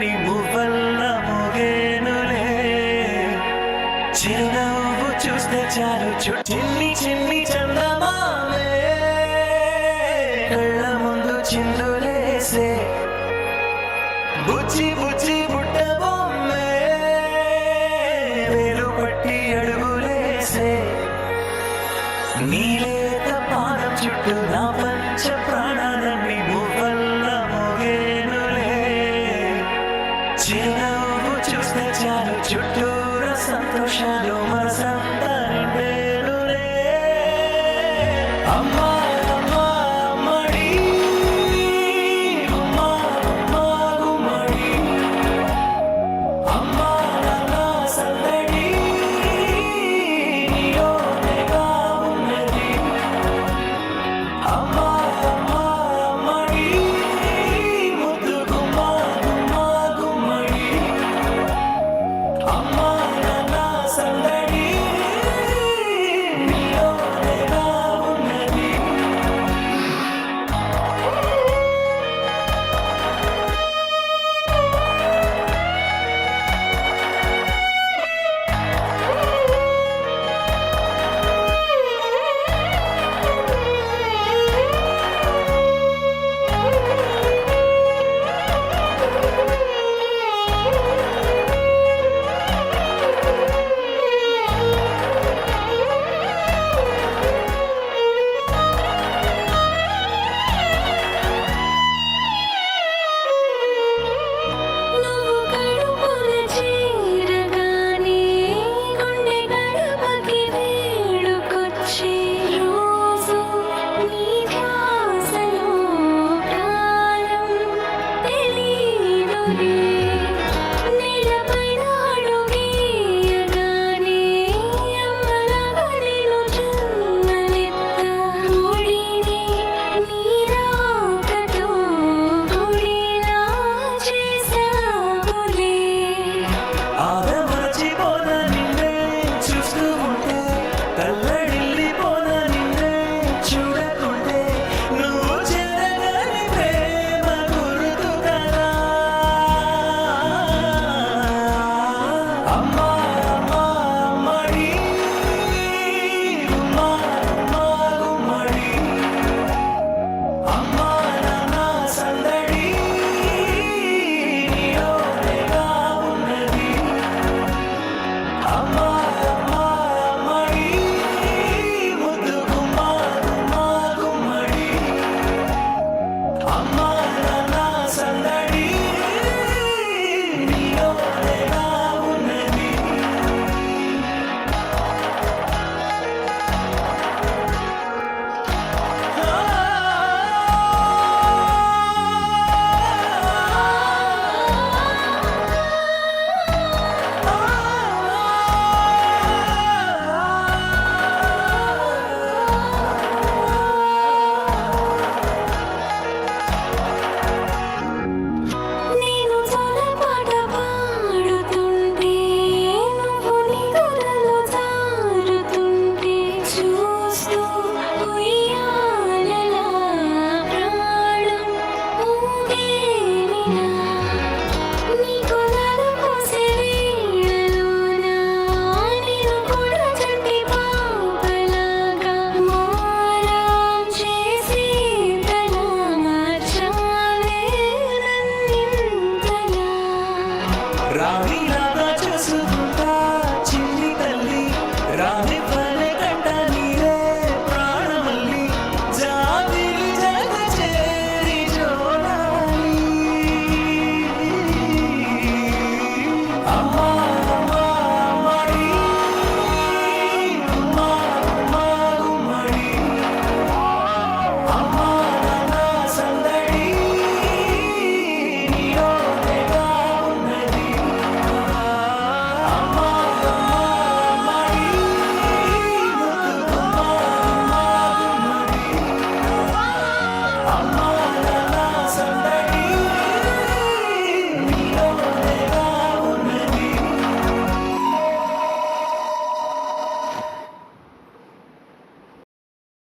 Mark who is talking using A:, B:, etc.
A: సన్నాహాలన్నీ మువ్వల్ల మోగేనులే చిరునవ్వు చూస్తే చాలు చిన్ని చిన్ని చందమామే కళ్ళ ముందు చిందులేసే బుజ్జి బుజ్జి బుట్ట బొమ్మే వేలు పట్టి అడుగులేసే నీలేత పాదం చుట్టూ నా పంచ ప్రాణాలన్నీ మువ్వల్ల మోగేనులే చిరునవ్వు చూస్తే చాలు చుట్టూరా సంతోషాలు మనసంతా నిండేనులే అమ్మా అమ్మా అమ్మడి గుమ్మా గుమ్మా గుమ్మడి అమ్మా నాన్న సందడి నీలోనేగా ఉన్నది అమ్మా అమ్మా అమ్మడి ముద్దు గుమ్మా గుమ్మా గుమ్మడి అమ్మా నాన్న సందడి నీలోనేగా ఉన్నది
B: నువ్వు కడుపున చేరగానే గుండె గడపకి వేడుకొచ్చే రోజు నీ ధ్యాసలో ప్రాణం తెలీదులే నేలపైన అడుగేయగానే అమ్మలాగా నేను జన్మనెత్త ఒడిని నీ రాకతో గుడిలా చేసావులే
A: ఆదమరచిపోన నిన్నే చూస్తూ ఉంటే తల్లడిల్లిపోన నిన్నే చూడకుంటే నువ్వు చెరగని ప్రేమ గుర్తు కదా అమ్మా అమ్మా అమ్మడి గుమ్మా గుమ్మా గుమ్మడి అమ్మా నాన్న సందడి నీలోనేగా ఉన్నది అమ్మా అమ్మా అమ్మడి ముద్దు గుమ్మా గుమ్మా గుమ్మడి అమ్మా నాన్న సందడి నీలోనేగా ఉన్నది
B: నేను జలపాట పాడుతుంటే నువ్వు నిదురలో జారుతుంటే చూస్తూ ఉయ్యాలలా ప్రాణం ఊగేనినా నీకు నలుపూసే వేళలోన నేను కూడా చంటి పాపలాగా మోరం చేసి తల మార్చాలే నన్నింతలా
A: రాణిలా